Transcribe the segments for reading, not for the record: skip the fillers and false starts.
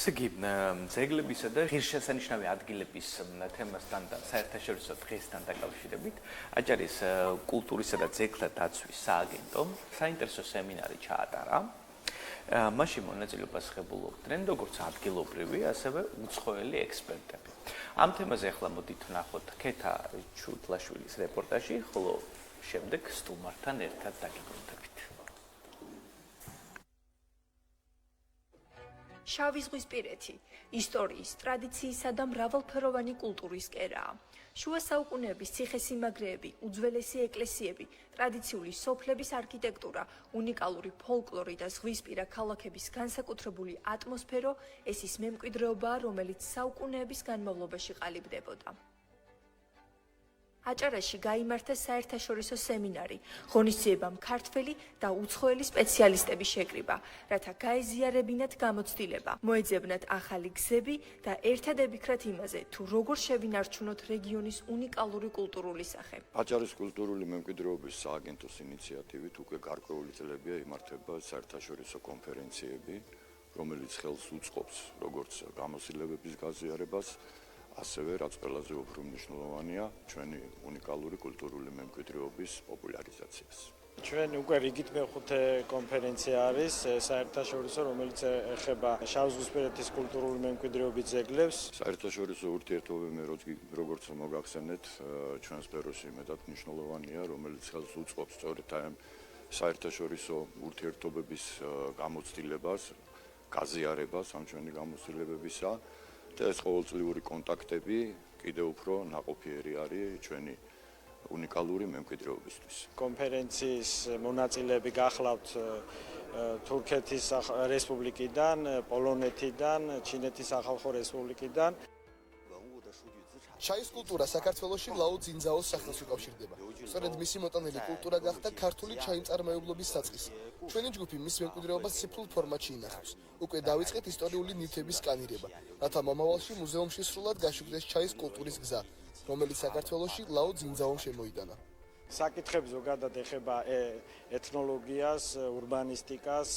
ესე იგი, ძეგლებისა და ღირსშესანიშნავი ადგილების თემასთან და საერთაშორისო დღესთან დაკავშირებით აჭარის კულტურისა და ძეგლთა დაცვის სააგენტომ საინტერესო სემინარი ჩაატარა. მასში მონაწილეობას ღებულობდნენ როგორც ადგილობრივი, ასევე უცხოელი ექსპერტები. ამ თემაზე ახლა მოდით ვნახოთ ქეთა ჩუდლაშვილის რეპორტაჟი, ხოლო შემდეგ სტუმართან ერთად დაგიბრუნდებით. შავიზღვისპირეთი ისტორიის, ტრადიციისა და მრავალფეროვანი კულტურის კერაა. შუა საუკუნეების ციხესიმაგრეები, უძველესი ეკლესიები, ტრადიციული სოფლების არქიტექტურა, უნიკალური ფოლკლორი და ზღვისპირა ქალაქების განსაკუთრებული ატმოსფერო ეს ის მემკვიდრეობაა, რომელიც საუკუნეების განმავლობაში ყალიბდებოდა. აჭარაში გაიმართა საერთაშორისო სემინარი, ღონისძიებამ ქართველი და უცხოელი სპეციალისტები შეკრიბა, რათა გაეზიარებინათ გამოცდილება, მოეძებნათ ახალი გზები და ერთად ებიქრათ იმაზე, თუ როგორ შევინარჩუნოთ რეგიონის უნიკალური კულტურული სახე. აჭარის კულტურული მემკვიდრეობის სააგენტოს ინიციატივით უკვე გარკვეული წლებია იმართება საერთაშორისო კონფერენციები, რომელიც ხელს უწყობს როგორც გამოცდილებების გაზიარებას, ასევე რაც ყველაზე უფრო მნიშვნელოვანია, ჩვენი უნიკალური კულტურული მემკვიდრეობის პოპულარიზაციას. ჩვენ უკვე რიგით მეხუთე კონფერენცია არის საერთაშორისო, რომელიც ეხება შავიზღვისპირეთის კულტურული მემკვიდრეობის ძეგლებს. საერთაშორისო ურთიერთობები, როგორც მოგახსენეთ, ჩვენ სფეროში მეტად მნიშვნელოვანია, რომელიც ხელს უწყობს სწორედ ამ საერთაშორისო ურთიერთობების გამოცდილებას, გაზიარებას ამ ჩვენი გამოცდილებებისა. და ეს ყოველწლიური კონტაქტები კიდევ უფრო ნაყოფიერი არის ჩვენი უნიკალური მემკვიდრეობისთვის. კონფერენციის მონაწილეები გახლავთ თურქეთის რესპუბლიკიდან, პოლონეთიდან, ჩინეთის სახალხო რესპუბლიკიდან. ჩაის კულტურა საქართველოში ლაო ძინძაოს სახელს უკავშირდება. სწორედ მისი მოტანილი კულტურა გახდა ქართული ჩაიმწარმოებლობის საწყისი. ჩვენი ჯგუფი მის მემკვიდრეობას ციფრულ ფორმატში ინახავს. უკვე დავიწყეთ ისტორიული ნივთების სკანირება, რათა მომავალში მუზეუმში სრულად გაშუქდეს ჩაის კულტურის გზა, რომელიც საქართველოში ლაო ძინძაომ შემოიტანა. საკითხები ზოგადად ეხება ეთნოლოგიას, ურბანისტიკას,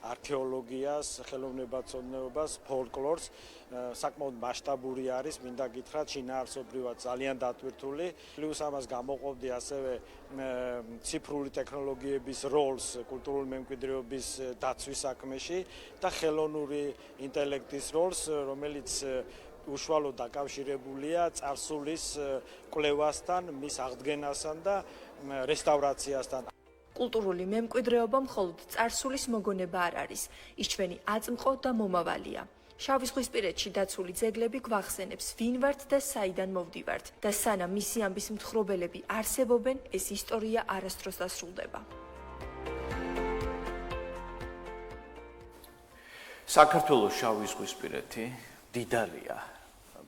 არქეოლოგიას, ხელოვნებაცოდნეობას, ფოლკლორს. საკმაოდ მასშტაბური არის, მინდა გითხრათ, შინაარსობრივად ძალიან დატვირთული. პლუს ამას გამოყოფდი ასევე ციფრული ტექნოლოგიების როლს კულტურული მემკვიდრეობის დაცვის საქმეში და ხელოვნური ინტელექტის როლს, რომელიც უშუალოდ დაკავშირებულია წარსულის კვლევასთან, მის აღდგენასთან და რესტავრაციასთან. კულტურული მემკვიდრეობა მხოლოდ წარსულის მოგონება არ არის, ის ჩვენი აწმყო და მომავალია. შავიზღვისპირეთში დაცული ძეგლები გვახსენებს ვინ ვართ და საიდან მოვდივართ და სანამ მისი ამბის მთხრობელები არსებობენ, ეს ისტორია არასდროს დასრულდება. საქართველოს შავიზღვისპირეთი დიდარია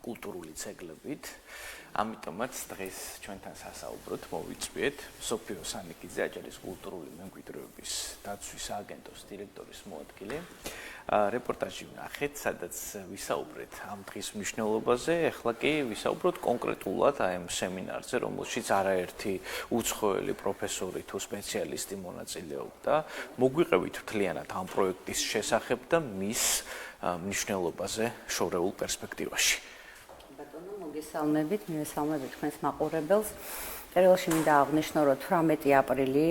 კულტურული ძეგლებით, ამიტომაც დღეს ჩვენთან სასაუბროდ მოვიწვიეთ სოფიო სანიკიძე, აჭარის კულტურული მემკვიდრეობის დაცვის სააგენტოს დირექტორის მოადგილე. რეპორტაჟი ვნახეთ, სადაც ვისაუბრეთ ამ დღის მნიშვნელობაზე, ახლა კი ვისაუბროთ კონკრეტულად ამ სემინარზე, რომელშიც არაერთი უცხოელი პროფესორი თუ სპეციალისტი მონაწილეობდა. მოგვიყევით მთლიანად ამ პროექტის შესახებ და მის მნიშვნელობაზე შორეულ პერსპექტივაში. ბატონო, მოგესალმებით, მივესალმებით თქვენს მაყურებელს. პირველში მინდა აღვნიშნო, რომ 18 აპრილი,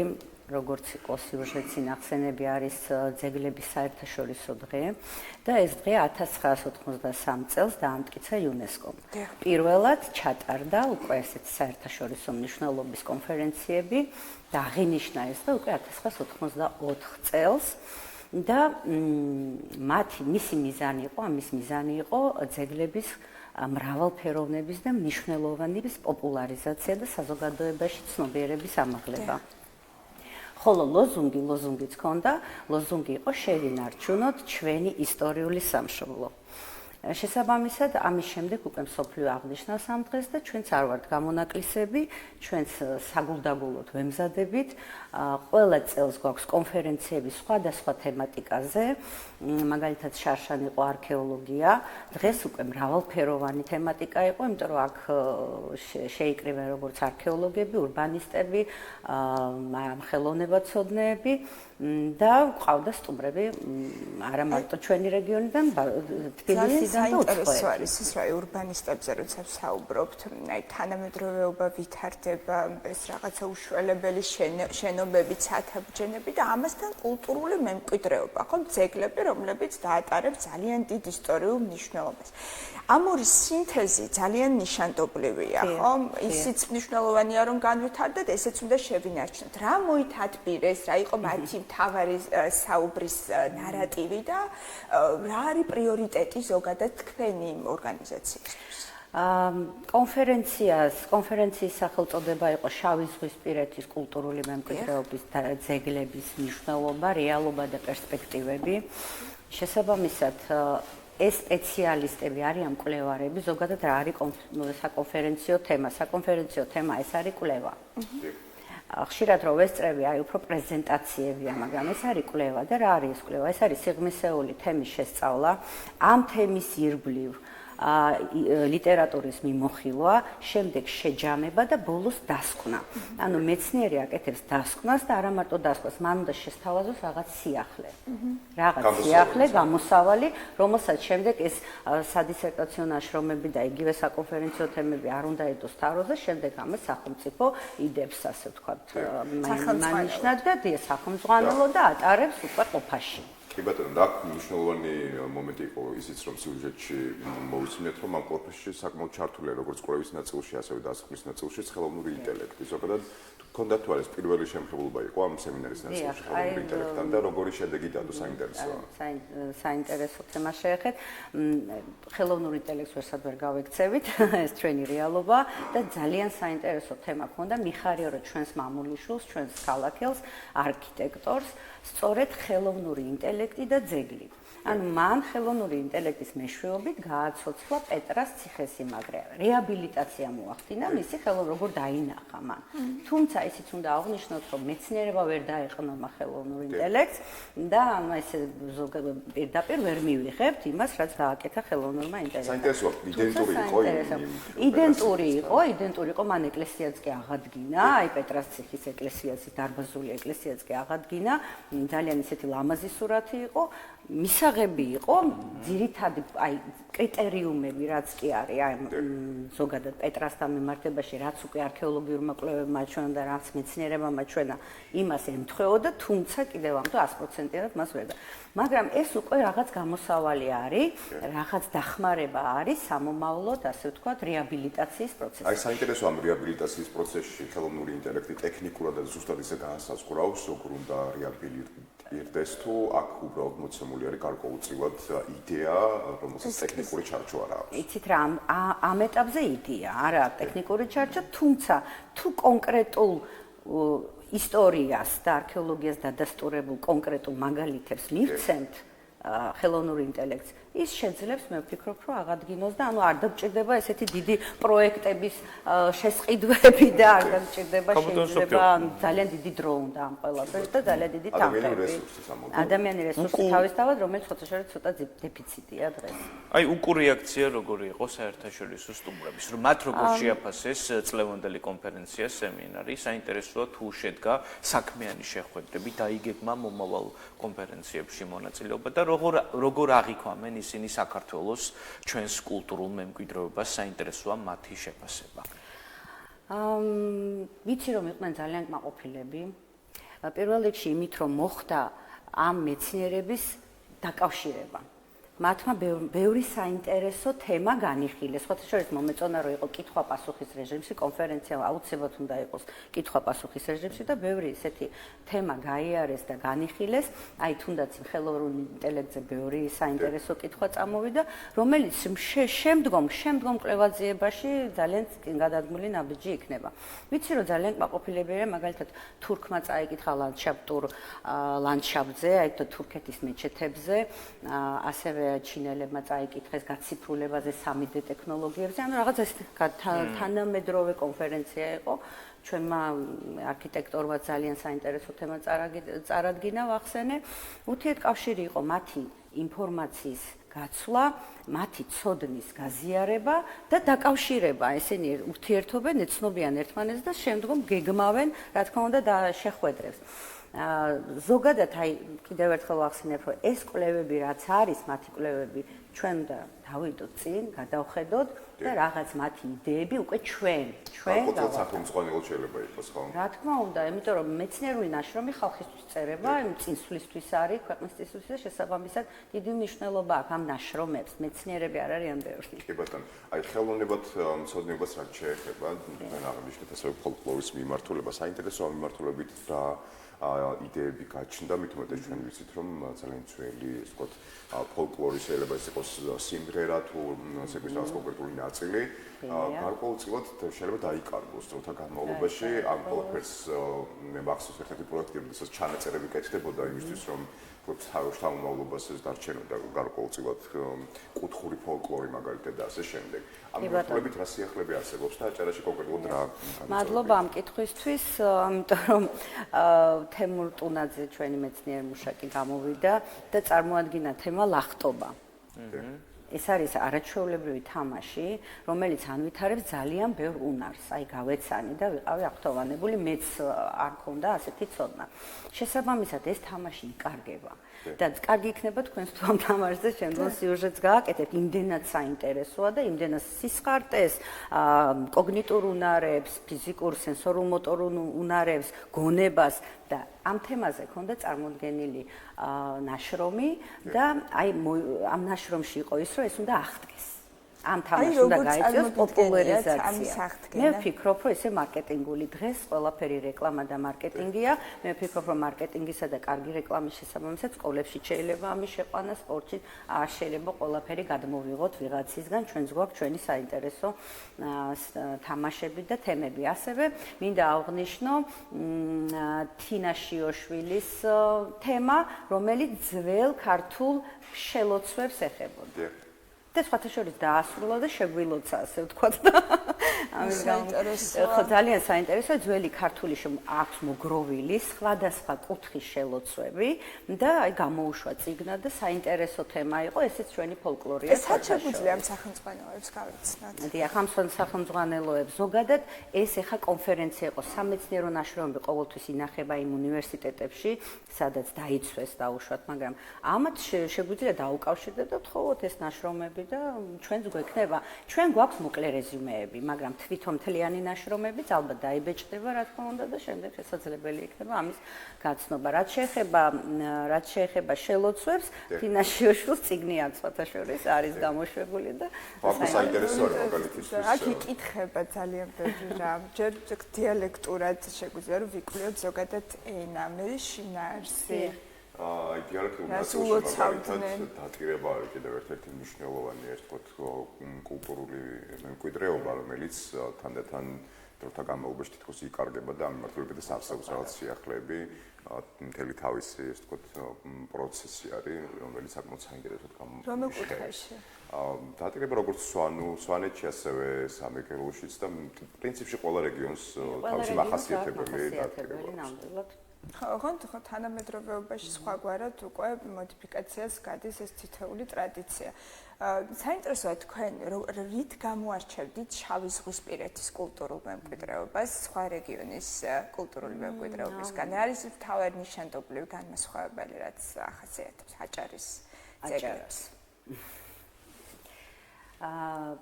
როგორც იყო სიუჟეტში ნახსენები, არის ძეგლების საერთაშორისო დღე და ეს დღე 1993 წელს დაამტკიცა იუნესკომ. პირველად ჩატარდა უკვე ესეთი საერთაშორისო მნიშვნელობის კონფერენციები და აღინიშნა ეს დღე უკვე 1994 წელს. და მისი მიზანი იყო ძეგლების მრავალფეროვნების და მნიშვნელოვნების პოპულარიზაცია და საზოგადოებაში ცნობიერების ამაღლება. ხოლო ლოზუნგიც ჰქონდა, ლოზუნგი იყო შევინარჩუნოთ ჩვენი ისტორიული სამშობლო. შესაბამისად, ამის შემდეგ უკვე მსოფლიო აღნიშნავს ამ დღეს და ჩვენც არ ვართ გამონაკლისები, ჩვენც საგულდაგულოდ ვემზადებით. ყველა წელს გვაქვს კონფერენციები სხვადასხვა თემატიკაზე, მაგალითად შარშან იყო არქეოლოგია, დღეს უკვე მრავალფეროვანი თემატიკა იყო, იმიტომ რომ აქ შეიკრიბნენ როგორც არქეოლოგები, ურბანისტები, ხელოვნებაცოდნეები და ყავდა სტუმრები არა მარტო ჩვენი რეგიონიდან, თბილისიდან და საინტერესო არის ის, რომ ურბანისტებზე როცა ვსაუბრობთ, აი თანამედროვეობა ვითარდება, ეს რაღაცა უშველებელი შენობები, ცათაბჯენები და ამასთან კულტურული მემკვიდრეობა, ხო, ძეგლები, რომლებიც დაატარებს ძალიან დიდ ისტორიულ მნიშვნელობას. ამ ორი სინთეზი ძალიან ნიშანდობლივია, ხო? ისიც მნიშვნელოვანია, რომ განვითარდეთ, ესეც უნდა შევინარჩუნოთ. რა მოითათბირეს, რა იყო მათი მთავარი საუბრის ნარატივი და რა არის პრიორიტეტი ზოგადად თქვენი ორგანიზაციისთვის? კონფერენციის სახელწოდება იყო შავი ზღვისპირეთის კულტურული მემკვიდრეობის ძეგლების მნიშვნელობა, რეალობა და პერსპექტივები. შესაბამისად, ეს სპეციალისტები არიან მკვლევარები, ზოგადად რა არის საკონფერენციო თემა? საკონფერენციო თემა ეს არის კვლევა. ხშირად რო ვესწრები, აი უფრო პრეზენტაციებია, მაგრამ ეს არის კვლევა და რა არის ეს კვლევა? ეს არის სიღრმისეული თემის შესწავლა, ამ თემის ირგვლივ ლიტერატურის მიმოხილვა, შემდეგ შეჯამება და ბოლოს დასკვნა. ანუ მეცნიერი აკეთებს დასკვნას და არა მარტო დასკვნას, მან უნდა შესთავაზოს რაღაც სიახლე. რაღაც სიახლე, გამოსავალი, რომელსაც შემდეგ ეს სადისერტაციო ნაშრომები და იგივე საკონფერენციო თემები არ უნდა ედოს თაროზე, შემდეგ ამას სახელმწიფო იდებს, ასე ვთქვათ, მანიშნად და სახელმწიფო და ატარებს უკვე ყოფაში. კი ბატონო, და მნიშვნელოვანი მომენტი იყო ისიც, რომ სიუჟეტში მოვისმინეთ, რომ ამ კორპუსში საკმაოდ ჩართულია როგორც კვლევის ნაწილში, ასევე დასკვნის ნაწილში ხელოვნური ინტელექტი. ზოგადად გქონდათ თუ არის პირველი შემხებულობა იყო ამ სემინარის ნაწილში ხელოვნური ინტელექტთან და როგორი შედეგი დადო საინტერესოა. საინტერესო თემა შეეხეთ. ხელოვნურ ინტელექტს ვერსად ვერ გავექცევით, ეს ჩვენი რეალობა და ძალიან საინტერესო თემა ქონდა. მიხარია, რომ ჩვენს მამულიშვილს, ჩვენს ქალაქელს, არქიტექტორს სწორედ ხელოვნური ინტელექტი და ძეგლი. ანუ მან ხელოვნური ინტელექტის მეშვეობით გააცოცხლა პეტრას ციხესიმაგრე. რეაბილიტაცია მოახდინა მისი როგორ დაინახა მან. თუმცა ისიც უნდა აღვნიშნოთ, რომ მეცნიერება ვერ დაეყნობა ხელოვნურ ინტელექტს და ესე პირდაპირ ვერ მივიღებთ იმას, რაც გააკეთა ხელოვნურმა ინტელექტმა. საინტერესოა, იდენტური იყო, მან ეკლესიაც კი აღადგინა, აი პეტრას ციხის ეკლესიაც, დარბაზული ეკლესიაც კი აღადგინა, ძალიან ისეთი ლამაზი სურათი იყო. მისაღები იყო ძირითადი აი კრიტერიუმები, რაც კი არის აი ზოგადად პეტრასთან მიმართებაში, რაც უკვე არქეოლოგიურმა კვლევებმა აჩვენა და რაც მეცნიერებმა აჩვენა, იმას ემთხვეოდა, თუმცა კიდევ ამ 100%-ად მას ვერ და. მაგრამ ეს უკვე რაღაც გამოსავალი არის, რაღაც დახმარება არის სამომავლოდ, ასე ვთქვათ, რეაბილიტაციის პროცესში. აი საინტერესო ამ რეაბილიტაციის პროცესში ხელოვნური ინტელექტი ტექნიკურად და ზუსტად ისე განსაზღვრავს, როგორ უნდა რეაბილიტირდეს თუ აქ უბრალოდ მოცემული არის გარკვეულწილად იდეა, რომელსაც ტექნიკური ჩარჩო არ აქვს. იცით რა, ამ ეტაპზე იდეა, არა ტექნიკური ჩარჩო, თუმცა თუ კონკრეტულ ისტორიას და არქეოლოგიას დადასტურებულ კონკრეტულ მაგალითებს მივცემთ ხელოვნურ ინტელექტს, ის შეძლებს, მე ვფიქრობ, რომ აღადგინოს და ანუ არ დაგჭირდება ესეთი დიდი პროექტების შესყიდვები და არ დაგჭირდება შეიძლება ძალიან დიდი დრო უნდა ამ ყველაფერს და ძალიან დიდი თანხები. ადამიანური რესურსი თავისთავად, რომელიც ხოთაშორით ცოტა დეფიციტია დღეს. აი უკუ რეაქცია როგორი იყო საერთაშორისო სტუმრების, რომ მათ როგორ შეაფასეს წლევანდელი კონფერენცია, სემინარი, საინტერესოა თუ შედგა საქმიანი შეხვედრები დაიგებმა მომავალ კონფერენციებში მონაწილეობა და როგორ აღიქვამენ ისინი საქართველოს ჩვენს კულტურულ მემკვიდრეობას, საინტერესოა მათი შეფასება. ვიცი რომ იყვნენ ძალიან კმაყოფილები. პირველ რიგში იმით რომ მოხდა ამ მეცნიერების დაკავშირება. მათმა ბევრი საინტერესო თემა განიხილეს. ხოთაშორით მომეწონა რომ იყო კითხვა-პასუხის რეჟიმში, კონფერენცია აუცილებლად უნდა იყოს კითხვა-პასუხის რეჟიმში და ბევრი ესეთი თემა გაიარეს და განიხილეს. აი თუნდაც ხელოვნურ ინტელექტზე ბევრი საინტერესო კითხვა წამოვიდა, რომელიც შემდგომ კვლევაძიებაში ძალიან გადადგმული ნაბიჯი იქნება. ვიცი რომ ძალიან კმაყოფილებია, მაგალითად თურქმა წაიკითხა ლანდშაფტზე, აი თურქეთის მეჩეთებზე, ასევე ჩინელებმა წაიკითხეს გაციფრულებაზე 3D ტექნოლოგიებზე, ანუ რაღაც ეს თანამედროვე კონფერენცია იყო. ჩვენმა არქიტექტორმა ძალიან საინტერესო თემა წარადგინა ვახსენე. ურთიერთკავშირი იყო მათი ინფორმაციის გაცვლა, მათი ცოდნის გაზიარება და დაკავშირება. ესენი ურთიერთობენ, ეცნობიან ერთმანეთს და შემდგომ გეგმავენ, რა თქმა უნდა, და შეხვედრებს. ზოგადად აი კიდევ ერთხელ ვახსენებ, რომ ეს კვლევები რაც არის, მათი კვლევები ჩვენ უნდა დავიდოთ წინ, გადავხედოთ და რაღაც მათი იდეები უკვე ჩვენ ყოველთვის სახელმწიფო შეიძლება იყოს, ხო? რა თქმა უნდა, იმიტომ რომ მეცნიერული ნაშრომი ხალხისთვის წერება, წინსვლისთვის არის, ქვეყნის წინსვლისთვის და შესაბამისად დიდი მნიშვნელობა აქვს ამ ნაშრომებს. მეცნიერები არ არიან ბევრი. კი ბატონო, აი ხელოვნებად მცოდნეობას რაც შეეხება, თქვენ აღნიშნეთ ასე ფოლკლორის მიმართულება, საინტერესოა მიმართულებით და იდეები გაჩნდა, მით უმეტეს ჩვენ ვიცით, რომ ძალიან ძველი, ასე ვთქვათ, ფოლკლორის შეიძლება ეს იყოს სიმღერა თუ ასე ვთქვათ, რაღაც კონკრეტული ნაწილი, გარკვეულწილად შეიძლება დაიკარგოს დროთა განმავლობაში. ამ ყველაფერს მე მახსოვს ერთ-ერთი პროექტი, რომელსაც ჩანაწერები კეთდებოდა იმისთვის, რომ შთამომავლობას ეს დარჩენოდა გარკვეულწილად კუთხური ფოლკლორი მაგალითად და ასე შემდეგ. ამ მიმართულებით რა სიახლეები არსებობს და აჭარაში კონკრეტულად რა? მადლობა ამ კითხვისთვის, ამიტომ რომ თემურ ტუნაძე ჩვენი მეცნიერი მუშაკი გამოვიდა და წარმოადგინა თემა ლახტობა. ეს არის არაჩვეულებრივი თამაში, რომელიც ანვითარებს ძალიან ბევრ უნარს. აი გავეცანი და ვიყავი აღფრთოვანებული, მეც არ მქონდა ასეთი ცოდნა. შესაბამისად ეს თამაში იკარგება. და კარგი იქნება თქვენს თუ ამ თამაშზე შემდგომ სიუჟეტს გააკეთებთ, იმდენად საინტერესოა და იმდენად სისხარტეს, კოგნიტურ უნარებს, ფიზიკურ, სენსორულ მოტორულ უნარებს, გონებას და ამ თემაზე ქონდა წარმოდგენილი ნაშრომი და აი ამ ნაშრომში იყო ის, რომ ეს უნდა აღდგეს. ამ თამაშს უნდა გაიწიოს პოპულარიზაცია. მე ვფიქრობ, რომ ესე მარკეტინგული დღეს ყველაფერი რეკლამა და მარკეტინგია. მე ვფიქრობ, რომ მარკეტინგისა და კარგი რეკლამის შესაბამისად სკოლებში შეიძლება ამის შეყვანა, სპორტში არ შეიძლება ყველაფერი გადმოვიღოთ ვიღაცისგან, ჩვენს გვაქვს ჩვენი საინტერესო თამაშები და თემები. ასევე მინდა აღვნიშნო თინა შიოშვილის თემა, რომელიც ძველ ქართულ შელოცვებს ეხებოდა. და სხვათა შორის დაასრულა და შეგვილოცა, ასე ვთქვათ. ამის გამო ხო ძალიან საინტერესოა ძველი ქართული აქვს მოგროვილი სხვადასხვა კუთხის შელოცვები და აი გამოუშვა წიგნად და საინტერესო თემა იყო, ესეც ჩვენი ფოლკლორია. ეს რაც შეგვიძლია ამ სახელმწიფოებს გავიცნოთ. დიახ, ამ სახელმწიფოებს ზოგადად ეს ახლა კონფერენცია იყო, სამეცნიერო ნაშრომები ყოველთვის ინახება იმ უნივერსიტეტებში, სადაც დაიცვეს დაუშვათ, მაგრამ ამათ შეგვიძლია დაუკავშირდეთ და ვთხოვოთ ეს ნაშრომები და ჩვენს გვექნება. ჩვენ გვაქვს მოკლე რეზიუმეები, მაგრამ თვითონ მთლიანი ნაშრომებიც ალბათ დაიბეჭდება, რა თქმა უნდა, და შემდეგ შესაძლებელი იქნება ამის გაცნობა. რაც შეეხება შელოცვებს, თინა შიოშვილის წიგნი აქვს სხვათა შორის არის გამოშვებული და საინტერესოა მაგალითისთვის. აქ იკითხება ძალიან ბევრი რამ. ჯერ დიალექტურად შეგვიძლია რომ ვიკვლიოთ ზოგადად ენა, მე შინაარსი. აი დიალექტური ნაწილში დატირება არის კიდევ ერთ-ერთი მნიშვნელოვანი ეს კულტურული მემკვიდრეობა, რომელიც თანდათან დროთა განმავლობაში თითქოს იკარგება და ამ მიმართულებით არსებობს რაღაც სიახლეები, მთელი თავისი ეს თქო პროცესი არის, რომელიც საკმაოდ საინტერესოდ გამოდის. რომელ კუთხეში? დატირება როგორც სვანეთში, ასევე სამეგრელოშიც და პრინციპში ყველა რეგიონს თავისი მახასიათებელი დატირება აქვს. ხო, თანამედროვეობაში სხვაგვარად უკვე მოდიფიკაციას გადის ეს თითეული ტრადიცია. საინტერესოა თქვენ რით გამოარჩევდით შავი ზღვისპირეთის კულტურულ მემკვიდრეობას სხვა რეგიონის კულტურული მემკვიდრეობისგან? არის მთავარი ნიშანდობლივი განმასხვავებელი, რაც ახასიათებს აჭარის ძეგლებს?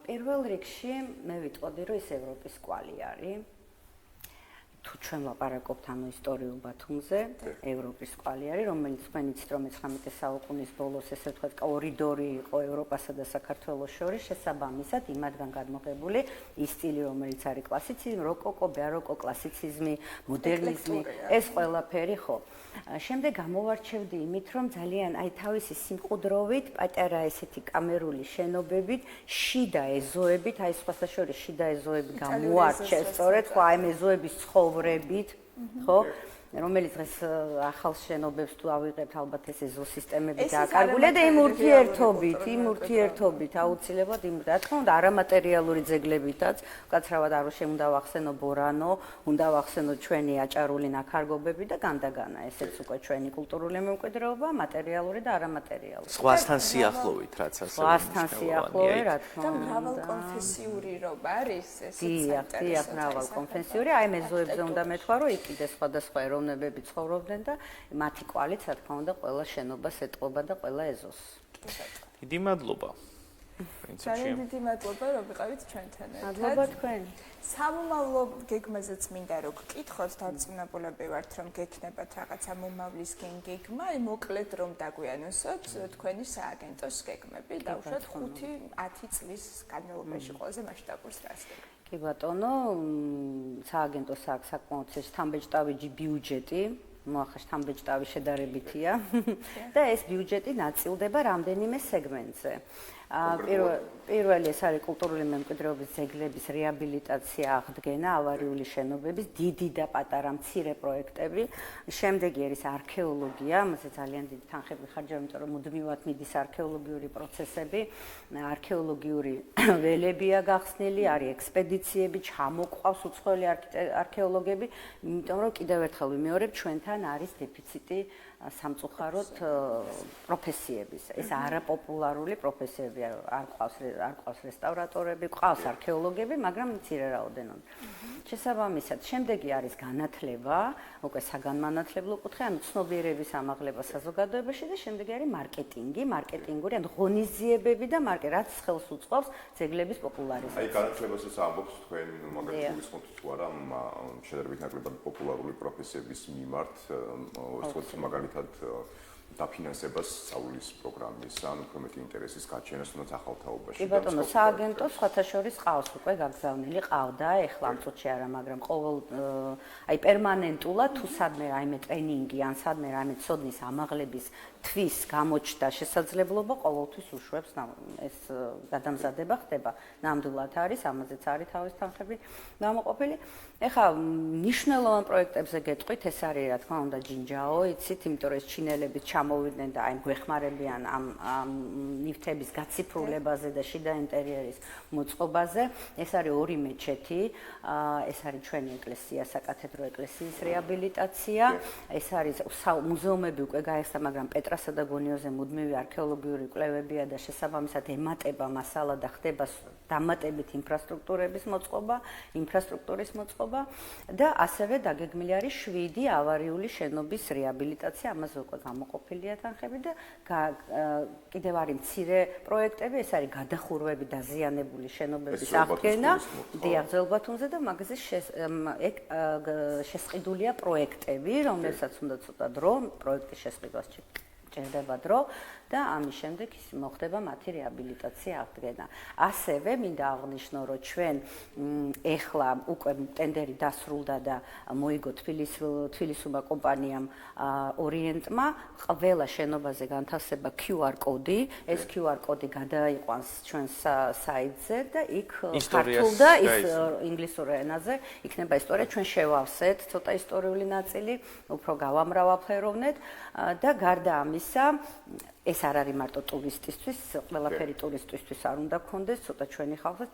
პირველ რიგში მე ვიტყოდი, რომ ეს ევროპის კვალი არის. თუ ჩვენ ვაპარაკობთ ანუ ისტორიულ ბათუმზე, ევროპის კვალი არის, რომელიც თქვენ იცით, რომ 19 საუკუნის ბოლოს ესე ვთქვათ, კორიდორი იყო ევროპასა და საქართველოს შორის, შესაბამისად იმათგან გადმოღებული ის სტილი, რომელიც არის კლასიციზმი, როკოკო, ბაროკო, კლასიციზმი, მოდერნიზმი, ეს ყველაფერი ხო. შემდეგ გამოვარჩევდი იმით, რომ ძალიან აი თავისი სიმყუდროვით, პატარა ესეთი კამერული შენობებით, შიდა ეზოებით, აი სხვათა შორის შიდა ეზოები გამოარჩევს, სწორედ ხო, აი ეზოების ცხოვრებით, ხო? რომელიც დღეს ახალ შენობებს თუ ავიღებთ, ალბათ ეს ეზოსისტემები დააკარგულია და იმ ურთიერთობით აუცილებლად რა თქმა უნდა არამატერიალური ძეგლებითაც, უკაცრავად არ შემუნდა ვახსენო ბორანო, უნდა ვახსენო ჩვენი აჭარული ნაქარგობები და განდაგანა, ესეც უკვე ჩვენი კულტურული მემკვიდრეობა, მატერიალური და არამატერიალური. სხვასთან სიახლოვით, რაც ასე სხვასთან სიახლოვე, რა თქმა და უნდა. მრავალკონფესიური რობა არის ესეც დიახ, მრავალკონფესიური, აი მეზოებზე უნდა მეთქვა, რომ იქ კიდე სხვადასხვა ეროვნებები ცხოვრობდნენ და მათი კვალიც, რა თქმა უნდა, ყველა შენობას ეტყობა და ყველა ეზოს. დიდი მადლობა. ძალიან დიდი მადლობა, რომ ვიყავით ჩვენთან ერთად. მადლობა თქვენ. სამომავლო გეგმაზეც მინდა რომ გკითხოთ, დარწმუნებულები ვართ, რომ გექნებათ რაღაცა მომავლისკენ გეგმა, მოკლედ რომ დაგვიანოსოთ თქვენი სააგენტოს გეგმები, დაუშვათ 5-10 წლის განმავლობაში ყველაზე მასშტაბურს რას გეგმით. კი ბატონო, სააგენტოს აქვს საკმაოდ შთამბეჭდავი ბიუჯეტი, მოახერხეთ შთამბეჭდავი შედარებითია და ეს ბიუჯეტი ნაწილდება რამდენიმე სეგმენტზე. პირველი ეს არის კულტურული მემკვიდრეობის ძეგლების რეაბილიტაცია, აღდგენა, ავარიული შენობების, დიდი და პატარა მცირე პროექტები. შემდეგი არის არქეოლოგია, ამაზე ძალიან დიდი თანხები ხარჯავ, იმიტომ რომ მუდმივად მიდის არქეოლოგიური პროცესები, არქეოლოგიური ველებია გახსნილი, არის ექსპედიციები, ჩამოყვავს უცხოელი არქეოლოგები, იმიტომ რომ კიდევ ერთხელ ვიმეორებ, ჩვენთან არის დეფიციტი სამწუხაროდ პროფესიების. ეს არაპოპულარული პროფესიები არ ყავს რესტავრატორები, ყავს არქეოლოგები, მაგრამ მცირე რაოდენობით. შესაბამისად, შემდეგი არის განათლება, უკვე საგანმანათლებლო კუთხე, ანუ ცნობიერების ამაღლება საზოგადოებაში და შემდეგი არის მარკეტინგური, ანუ ღონისძიებები და რაც ხელს უწყობს ძეგლების პოპულარიზაციას. აი განათლებასაც ამბობს თქვენ, მაგალითად ვისმოთ თუ არა შედარებით ნაკლებად პოპულარული პროფესიების მიმართ, ვისმოთ მაგალითად დაფინანსებას სწავლის პროგრამის ან უფრო მეტი ინტერესის გაჩენას თუნდაც ახალ თაობაში. კი ბატონო, სააგენტო სხვათა შორის ყავს უკვე გაგზავნილი, ყავდა, ეხლა ამ წუთში არა, მაგრამ ყოველ აი პერმანენტულად თუ სადმე რაიმე ტრენინგი ან სადმე რაიმე ცოდნის ამაღლების თვის გამოჩნდა შესაძლებლობა, ყოველთვის უშვებს ეს გადამზადება ხდება. ნამდვილად არის, ამაზეც არის თავის თანხები გამოყოფილი. ეხლა მნიშვნელოვან პროექტებზე გეტყვით, ეს არის რა თქმა უნდა ჯინჯაო, იცით, იმიტომ რომ ეს ჩინელები ჩამოვიდნენ და აი გვეხმარებიან ამ ნივთების გაციფრულებაზე და შიდა ინტერიერის მოწყობაზე. ეს არის 2 მეჩეთი, ეს არის ჩვენი ეკლესია, საკათედრო ეკლესიის რეაბილიტაცია, ეს არის მუზეუმები უკვე გაიხსნა, მაგრამ პეტრასა და გონიოზე მუდმივი არქეოლოგიური კვლევებია და შესაბამისად ემატება მასალა და ხდება დამატებით ინფრასტრუქტურის მოწყობა და ასევე დაგეგმილი არის 7 ავარიული შენობის რეაბილიტაცია, ამაზე უკვე გამოყოფილია თანხები და კიდევ არის მცირე პროექტები, ეს არის გადახურვები დაზიანებული შენობების აღდგენა, ძველბათუმზე და მაგაზე შესყიდულია პროექტები, რომელსაც უნდა ცოტა დრო, პროექტის შესყიდვას ჭირდება დრო და ამის შემდეგ მოხდება მათი რეაბილიტაცია, აღდგენა. ასევე მინდა აღნიშნო, რომ ჩვენ ეხლა უკვე ტენდერი დასრულდა და მოიგო თბილისურმა კომპანიამ ორიენტმა ყველა შენობაზე განთავსება QR კოდი. ეს QR კოდი გადაიყვანს ჩვენს საიტზე და იქ ქართულ და ინგლისურ ენაზე იქნება ისტორია. ჩვენ შევავსეთ ცოტა ისტორიული ნაწილი, უფრო გავამრავალფეროვნეთ და გარდა ამისა ეს არ არის მარტო ტურისტისთვის, ყველაფერი ტურისტისთვის არ უნდა გქონდეს, ცოტა ჩვენი ხალხსაც,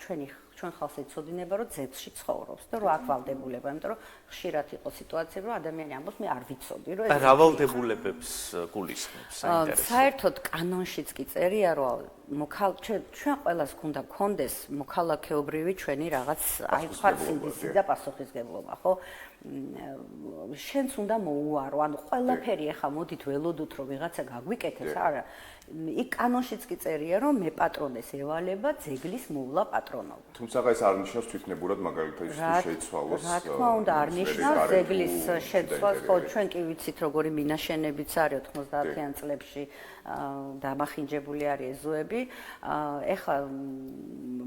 ჩვენ ხალხს ეცოდინება, რომ ძეგლში ცხოვრობს და რომ აქ ვალდებულება, იმიტომ რომ ხშირად იყო სიტუაციები, რომ ადამიანი ამბობს, მე არ ვიცოდი, რომ რა ვალდებულებებს გულისხმობს საინტერესო. საერთოდ კანონშიც კი წერია, რომ ჩვენ ყველას უნდა გქონდეს მოქალაქეობრივი ჩვენი რაღაც აი ხარცინდისი და პასუხისგებლობა, ხო? შენც უნდა მოუარო, ანუ ყველაფერი ახლა მოდით ველოდოთ, რომ ვიღაცა გაგვიკეთებს, არა. იქ კანონშიც კი წერია, რომ მე პატრონეს ევალება ძეგლის მოვლა პატრონობა. თუმცა ეს არ ნიშნავს თვითნებურად მაგალითად ის შეიცვალოს. რა თქმა უნდა, არ ნიშნავს ძეგლის შეცვლას, ხო, ჩვენ კი ვიცით, როგორი მინაშენებიც არის 90-იან წლებში დამახინჯებული არის ეზოები. ეხლა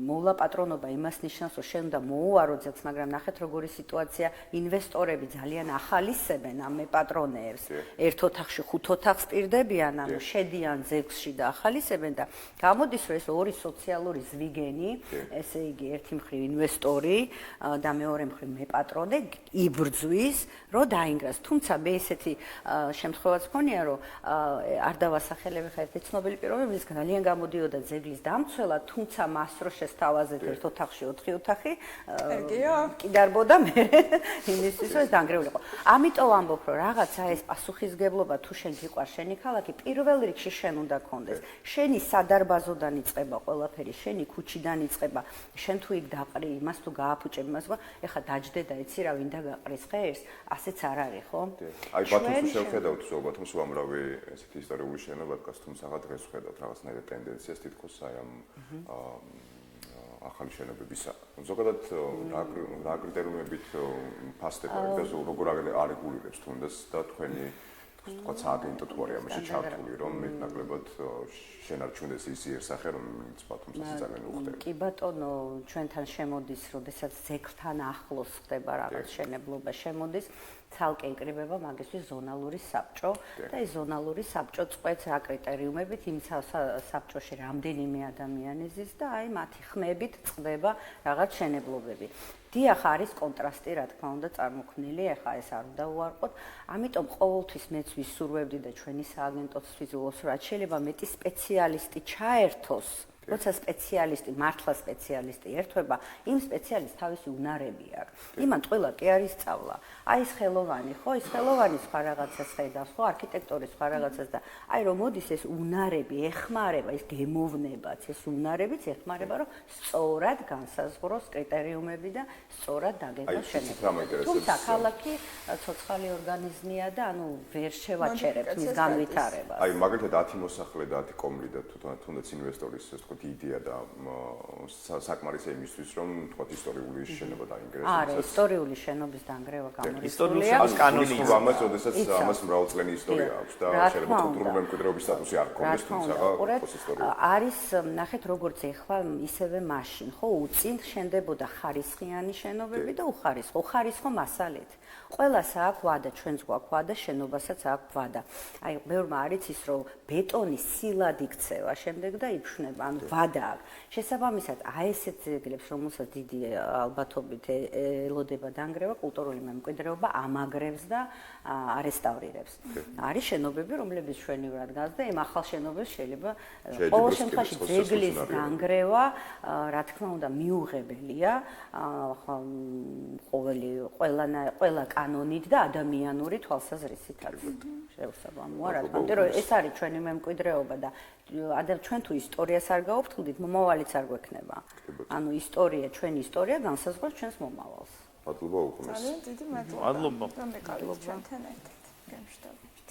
მოვლა პატრონობა იმას ნიშნავს, რომ შენ უნდა მოუარო ძეგლს, მაგრამ ნახეთ როგორი სიტუაცია, ინვესტორები ძალიან ახალისებენ ამ მეპატრონეებს. ერთ ოთახში 5 ოთახს პირდებიან, ანუ შედიან ძეგლში და ახალისებენ და გამოდის რომ ეს ორი სოციალური ზვიგენი, ესე იგი ერთი მხრივ ინვესტორი და მეორე მხრივ მეპატრონე იბრძვის, რომ დაინგრას. თუმცა მე ესეთი შემთხვევაც მქონია, რომ არ დავასახელებ ხა ერთი ცნობილი პიროვნება, ის ძალიან გამოდიოდა ძეგლის დამცველად, თუმცა მას რო შესთავაზეთ ერთ ოთახში 4 ოთახი, კი დარბოდა მე იმისთვის რომ დაანგრეულიყო. ამიტომ ამბობ, რომ რაღაცა ეს პასუხისგებლობა თუ შენ გიყვარს შენი ქალაქი, პირველ რიგში შენ უნდა კონდეს. შენი სადარბაზოდან იწყება ყველაფერი, შენი ქუჩიდან იწყება. შენ თუ იქ დაყრი, იმას თუ გააფუჭებ, იმას ეხა დაჯდე და იცი რა ვინ დაგაყრის ღერს, ასეც არ არის, ხო? აი ბათუმში შევხედავთ ზოგადად ბათუმში უამრავი ესეთი ისტორიული შენობა დგას, თუმცა დღეს ვხედავთ რაღაცნაირად ტენდენციას თითქოს აი ამ ახალი შენობებისა. ზოგადად რა კრიტერიუმებით ფასდება და როგორ არეგულირებს თუნდაც და თქვენი თქვა სააგენტო თუ არის ამაში ჩართული, რომ მეტნაკლებად შენარჩუნდეს ის იერსახე, რომელიც ბათუმს ასე ძალიან უხდება. კი ბატონო, ჩვენთან შემოდის, როდესაც ძეგლთან ახლოს ხდება რაღაც შენებლობა შემოდის, ცალკე იკრიბება მაგისთვის ზონალური საბჭო და ეს ზონალური საბჭო წყვეტს რა კრიტერიუმებით, იმ საბჭოში რამდენიმე ადამიანი ზის და აი მათი ხმებით წდება რაღაც შენებლობები. დიახ, არის კონტრასტი, რა თქმა უნდა, წარმოქმნილი, ეხა ეს არ უნდა უარყოთ. ამიტომ ყოველთვის მეც ვისურვებდი და ჩვენი სააგენტოც ვიზულობს, რაც შეიძლება მეტი სპეციალისტი ჩაერთოს. როცა სპეციალისტი, მართლა სპეციალისტი ერთვება, იმ სპეციალისტს თავისი უნარები აქვს. იმან ყველა კი არის სწავლა. აი ეს ხელოვანი, ხო, ეს ხელოვანი სხვა რაღაცას ხედავს, ხო, არქიტექტორი სხვა რაღაცას და აი რომ მოდის ეს უნარები ეხმარება, ეს გემოვნებაც, ეს უნარებიც ეხმარება, რომ სწორად განსაზღვროს კრიტერიუმები და სწორად დაგეგმოს შენობები. თუმცა ქალაქი ცოცხალი ორგანიზმია და ანუ ვერ შევაჩერებთ მის განვითარებას. აი მაგალითად 10 მოსახლე და 10 კომლი და თუნდაც ინვესტორის ეს თქო იდეა და საკმარისია იმისთვის რომ თქო ისტორიული შენობა დაინგრეს. არა, ისტორიული შენობის დანგრევა გამორიცხულია. ისტორიული კანონია. ამას როდესაც ამას მრავალწლიანი ისტორია აქვს და შეიძლება კულტურული მემკვიდრეობის სტატუსი არ ჰქონდეს, თუმცა არის ნახეთ როგორც ეხლა ისევე მაშინ, ხო, უწინ შენდებოდა ხარისხიანი შენობები და უხარისხო. უხარისხო მასალით. ყველას აქვს ვადა, ჩვენს გვაქვს ვადა, შენობასაც აქვს ვადა. აი, ბევრმა არის ის, რომ ბეტონის სილად იქცევა შემდეგ და იფშნება, ანუ ვადა აქვს. შესაბამისად, აი ესეთ ძეგლებს, რომელსაც დიდი ალბათობით ელოდება დანგრევა, კულტურული მემკვიდრეობა ამაგრებს და არესტავრირებს. არის შენობები, რომლებიც ჩვენივრად გას და იმ ახალ შენობებს შეიძლება ყოველ შემთხვევაში ძეგლის დანგრევა, რა თქმა უნდა, მიუღებელია, ყველა კანონით და ადამიანური თვალსაზრისითაც. შეუსაბამოა, რა თქმა უნდა, რომ ეს არის ჩვენი მემკვიდრეობა და ჩვენ თუ ისტორიას არ გაუფრთხილდით, მომავალიც არ გვექნება. ანუ ისტორია, ჩვენი ისტორია განსაზღვრავს ჩვენს მომავალს. მადლობა უყურეს. ძალიან დიდი მადლობა. მადლობა. რომ ეკავით ჩვენთან ერთად. გამშვიდობებით.